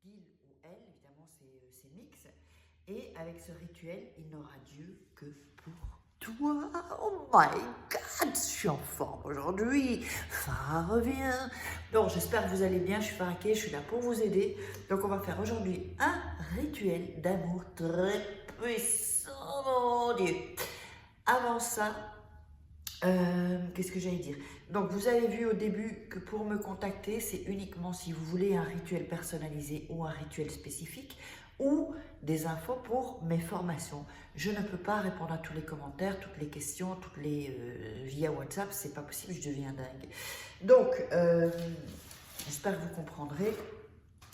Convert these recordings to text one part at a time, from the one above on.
il ou elle, évidemment c'est mix. Et avec ce rituel, il n'aura Dieu que pour toi. Oh my God, je suis en forme aujourd'hui. Ça revient. Donc j'espère que vous allez bien. Je suis Faraké, je suis là pour vous aider. Donc on va faire aujourd'hui un rituel d'amour très puissant, mon Dieu. Avant ça, qu'est-ce que j'allais dire? Donc vous avez vu au début que pour me contacter, c'est uniquement si vous voulez un rituel personnalisé ou un rituel spécifique ou des infos pour mes formations. Je ne peux pas répondre à tous les commentaires, toutes les questions, via WhatsApp, c'est pas possible, je deviens dingue. Donc, j'espère que vous comprendrez.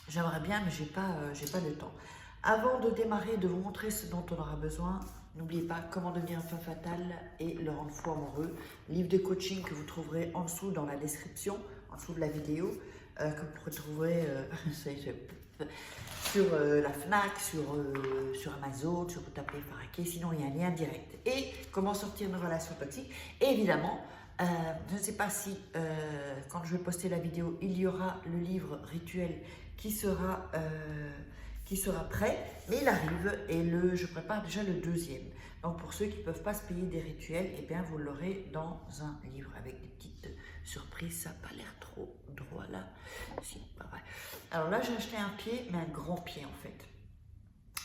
J'aimerais bien, mais j'ai pas de temps. Avant de démarrer, de vous montrer ce dont on aura besoin, n'oubliez pas Comment devenir un femme fatale et le rendre fou amoureux. Livre de coaching que vous trouverez en dessous dans la description, en dessous de la vidéo, que vous retrouverez sur la FNAC, sur Amazon, sur vous tapez Faraké, sinon il y a un lien direct. Et comment sortir d'une relation toxique. Et évidemment, je ne sais pas si quand je vais poster la vidéo, il y aura le livre rituel qui sera prêt, mais il arrive et je prépare déjà le deuxième. Donc pour ceux qui ne peuvent pas se payer des rituels, eh bien vous l'aurez dans un livre avec des petites surprises. Ça n'a pas l'air trop droit là. Si, pas vrai. Alors là j'ai acheté un pied, mais un grand pied en fait.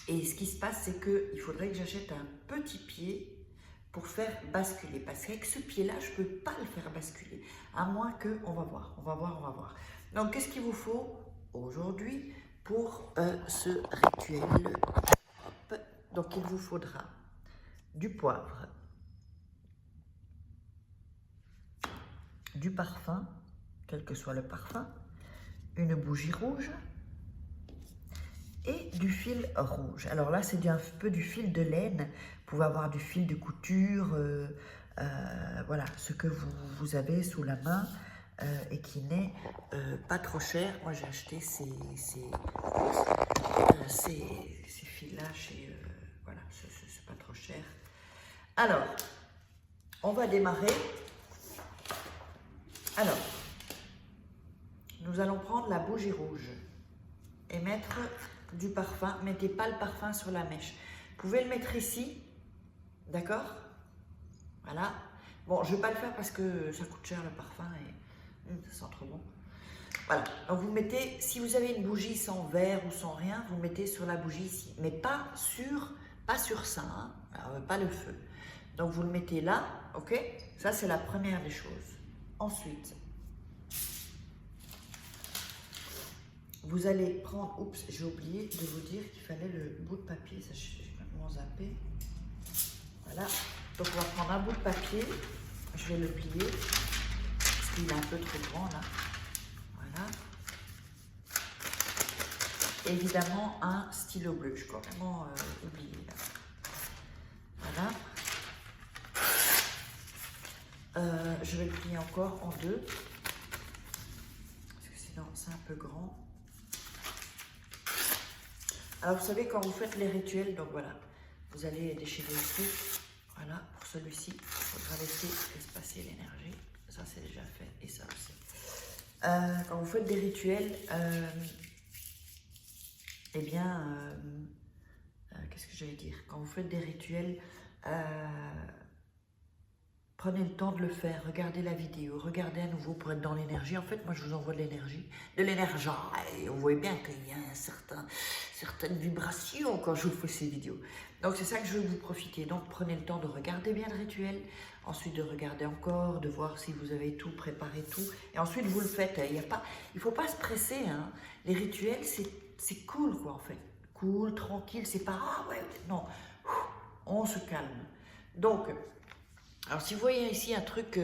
Et ce qui se passe, c'est qu'il faudrait que j'achète un petit pied pour faire basculer. Parce qu'avec ce pied-là, je ne peux pas le faire basculer. À moins que, on va voir. Donc qu'est-ce qu'il vous faut aujourd'hui pour ce rituel? Hop. Donc il vous faudra du poivre, du parfum, quel que soit le parfum, une bougie rouge et du fil rouge. Alors là, c'est un peu du fil de laine. Vous pouvez avoir du fil de couture, voilà, ce que vous avez sous la main et qui n'est pas trop cher. Moi, j'ai acheté ces fils-là chez... voilà, c'est pas trop cher. Alors, on va démarrer. Alors, nous allons prendre la bougie rouge et mettre du parfum. Mettez pas le parfum sur la mèche. Vous pouvez le mettre ici, d'accord? Voilà. Bon, je ne vais pas le faire parce que ça coûte cher le parfum et ça sent trop bon. Voilà. Donc vous mettez, si vous avez une bougie sans verre ou sans rien, vous mettez sur la bougie ici, mais pas sur ça, hein. Alors, pas le feu. Donc vous le mettez là, ok? Ça c'est la première des choses. Ensuite, vous allez prendre, oups, j'ai oublié de vous dire qu'il fallait le bout de papier, ça j'ai complètement zappé. Voilà, donc on va prendre un bout de papier, je vais le plier, parce qu'il est un peu trop grand là. Voilà. Évidemment, un stylo bleu, je suis complètement oublié là. Voilà. Je vais le plier encore en deux, parce que sinon c'est un peu grand. Alors vous savez, quand vous faites les rituels, donc voilà, vous allez déchirer ici, voilà, pour celui-ci, il faudra laisser passer l'énergie, ça c'est déjà fait, et ça aussi. Quand vous faites des rituels, eh bien, qu'est-ce que j'allais dire? Quand vous faites des rituels, prenez le temps de le faire, regardez la vidéo, regardez à nouveau pour être dans l'énergie. En fait, moi, je vous envoie de l'énergie, et vous voyez bien qu'il y a certaines vibrations quand je vous fais ces vidéos. Donc, c'est ça que je veux vous profiter. Donc, prenez le temps de regarder bien le rituel, ensuite de regarder encore, de voir si vous avez tout, préparé tout, et ensuite, vous le faites. Il ne faut pas se presser, hein. Les rituels, c'est cool, quoi, en fait. Cool, tranquille, c'est pas, ah ouais, non, on se calme. Donc, alors, si vous voyez ici un truc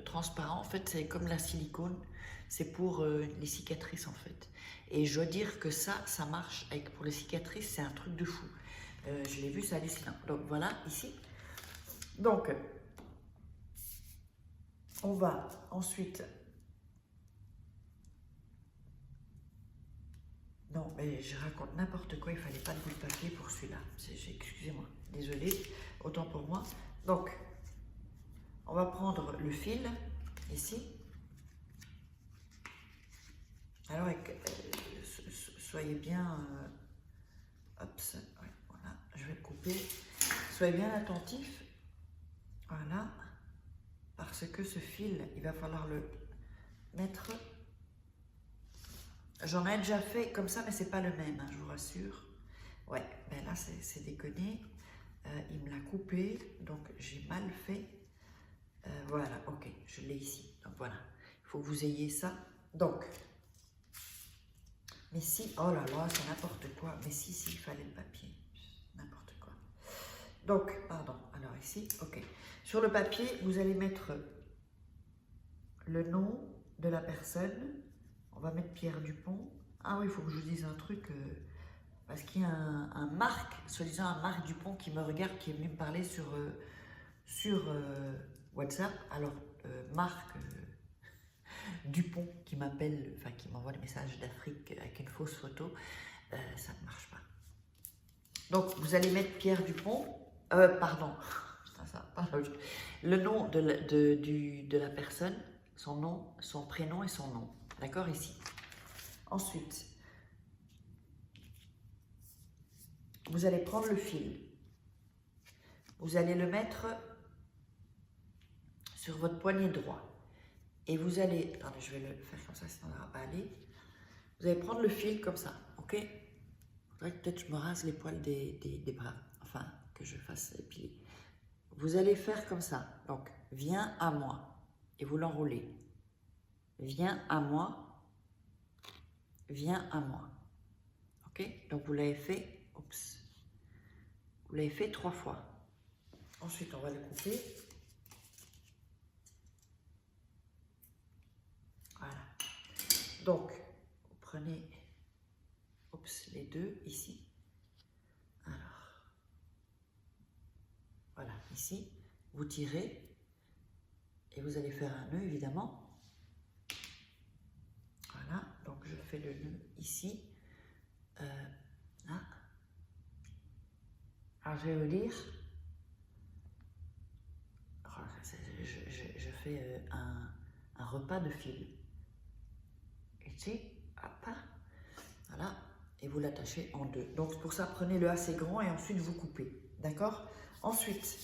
transparent, en fait, c'est comme la silicone. C'est pour les cicatrices, en fait. Et je dois dire que ça marche pour les cicatrices, c'est un truc de fou. Je l'ai vu, ça hallucinant. Donc, voilà, ici. Donc, on va ensuite... Non, mais je raconte n'importe quoi, il ne fallait pas de bout de papier pour celui-là. Excusez-moi, désolée, autant pour moi. Donc... on va prendre le fil, ici. Alors, soyez bien... hop, ouais, voilà, je vais le couper. Soyez bien attentifs. Voilà. Parce que ce fil, il va falloir le mettre... J'en ai déjà fait comme ça, mais c'est pas le même, hein, je vous rassure. Ouais, ben là, c'est déconné. Il me l'a coupé, donc j'ai mal fait. Voilà, ok, je l'ai ici. Donc voilà, il faut que vous ayez ça. Donc, mais si, oh là là, c'est n'importe quoi. Mais si, il fallait le papier. N'importe quoi. Donc, pardon, alors ici, ok. Sur le papier, vous allez mettre le nom de la personne. On va mettre Pierre Dupont. Ah oui, il faut que je vous dise un truc. Parce qu'il y a un Marc, soi-disant un Marc Dupont qui me regarde, qui est venu me parler sur WhatsApp. Alors, Marc Dupont qui m'appelle, enfin qui m'envoie des messages d'Afrique avec une fausse photo, ça ne marche pas. Donc, vous allez mettre Pierre Dupont, pardon, le nom de la personne, son nom, son prénom et son nom. D'accord, ici. Ensuite, vous allez prendre le fil. Vous allez le mettre sur votre poignet droit. Et vous allez... Attendez, je vais le faire comme ça, sinon on n'aura pas aller. Vous allez prendre le fil comme ça, ok? Il faudrait que peut-être je me rase les poils des bras. Enfin, que je fasse épiler. Vous allez faire comme ça. Donc, viens à moi. Et vous l'enroulez. Viens à moi. Viens à moi. Ok? Donc, vous l'avez fait... Oups. Vous l'avez fait 3 fois. Ensuite, on va le couper. Voilà. Donc, vous prenez les deux ici. Alors, voilà, ici. Vous tirez et vous allez faire un nœud, évidemment. Voilà, donc je fais le nœud ici. Là. Alors, je vais vous dire... Je fais un repas de fil. Ici, hop, voilà, et vous l'attachez en deux. Donc pour ça, prenez-le assez grand et ensuite vous coupez, d'accord? Ensuite,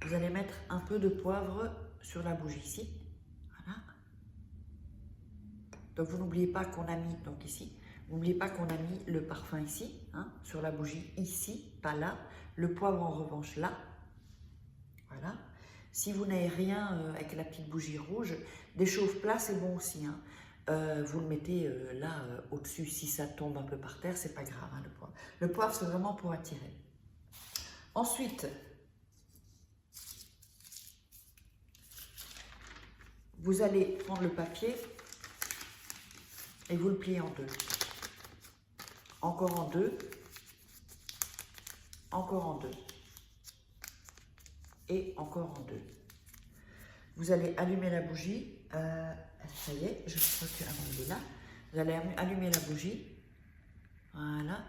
vous allez mettre un peu de poivre sur la bougie ici, voilà. Donc vous n'oubliez pas qu'on a mis, donc ici, n'oubliez pas qu'on a mis le parfum ici, hein, sur la bougie ici, pas là. Le poivre en revanche là, voilà. Si vous n'avez rien avec la petite bougie rouge, des chauffe-plats, c'est bon aussi. Hein. Vous le mettez là au-dessus. Si ça tombe un peu par terre, c'est pas grave, hein, le poivre. Le poivre, c'est vraiment pour attirer. Ensuite, vous allez prendre le papier et vous le pliez en deux. Encore en deux. Encore en deux. Et encore en deux. Vous allez allumer la bougie. Ça y est, je crois qu'elle est là. Vous allez allumer la bougie. Voilà.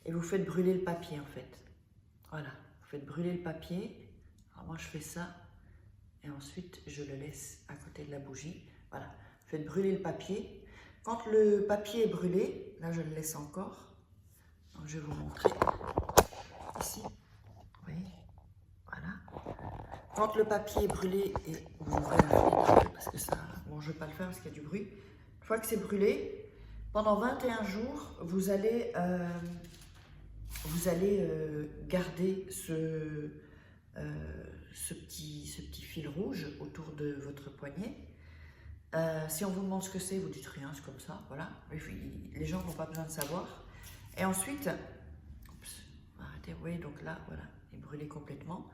Et vous faites brûler le papier en fait. Voilà. Vous faites brûler le papier. Alors moi je fais ça. Et ensuite je le laisse à côté de la bougie. Voilà. Vous faites brûler le papier. Quand le papier est brûlé, là je le laisse encore. Donc je vais vous montrer. Ici. Oui. Voilà. Quand le papier est brûlé, et vous ouvrez la fenêtre parce que ça, bon, je ne vais pas le faire parce qu'il y a du bruit. Une fois que c'est brûlé, pendant 21 jours, vous allez garder ce petit fil rouge autour de votre poignet. Si on vous demande ce que c'est, vous dites rien, c'est comme ça, voilà. Les gens n'ont pas besoin de savoir. Et ensuite, oups, arrêtez, vous voyez, donc là, voilà, il est brûlé complètement.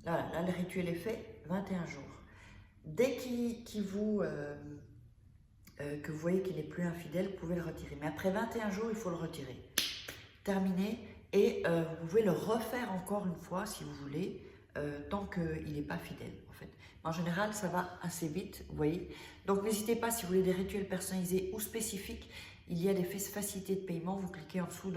Là, le rituel est fait, 21 jours. Dès que vous voyez qu'il n'est plus infidèle, vous pouvez le retirer. Mais après 21 jours, il faut le retirer. Terminé. Et vous pouvez le refaire encore une fois, si vous voulez, tant qu'il n'est pas fidèle, en fait. En général, ça va assez vite, vous voyez. Donc, n'hésitez pas, si vous voulez des rituels personnalisés ou spécifiques, il y a des facilités de paiement. Vous cliquez en dessous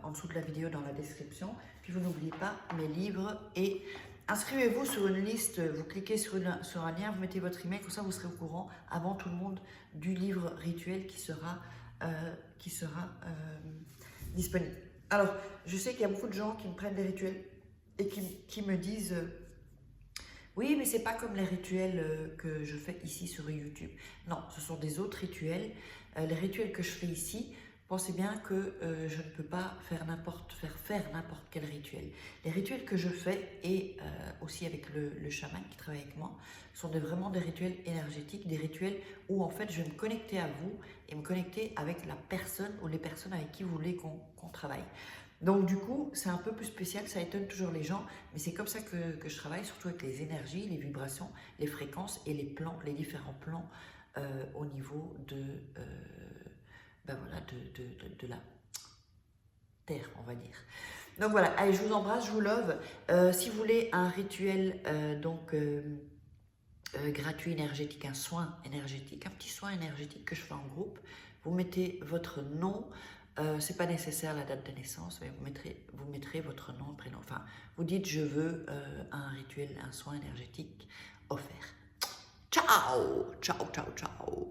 en dessous de la vidéo, dans la description. Puis vous n'oubliez pas mes livres et inscrivez-vous sur une liste, vous cliquez sur un lien, vous mettez votre email, comme ça vous serez au courant avant tout le monde du livre rituel qui sera disponible. Alors, je sais qu'il y a beaucoup de gens qui me prennent des rituels et qui me disent oui, mais c'est pas comme les rituels que je fais ici sur YouTube. Non, ce sont des autres rituels. Les rituels que je fais ici, pensez bien que je ne peux pas faire n'importe quel rituel. Les rituels que je fais, et aussi avec le chaman qui travaille avec moi, sont vraiment des rituels énergétiques, des rituels où en fait je vais me connecter à vous et me connecter avec la personne ou les personnes avec qui vous voulez qu'on travaille. Donc du coup, c'est un peu plus spécial, ça étonne toujours les gens, mais c'est comme ça que je travaille, surtout avec les énergies, les vibrations, les fréquences et les plans, les différents plans au niveau ben voilà, de la Terre, on va dire. Donc voilà, allez, je vous embrasse, je vous love. Si vous voulez un rituel gratuit énergétique, un soin énergétique, un petit soin énergétique que je fais en groupe, vous mettez votre nom. C'est pas nécessaire la date de naissance, mais vous mettrez votre nom, prénom. Enfin, vous dites je veux un rituel, un soin énergétique offert. Ciao, ciao, ciao, ciao.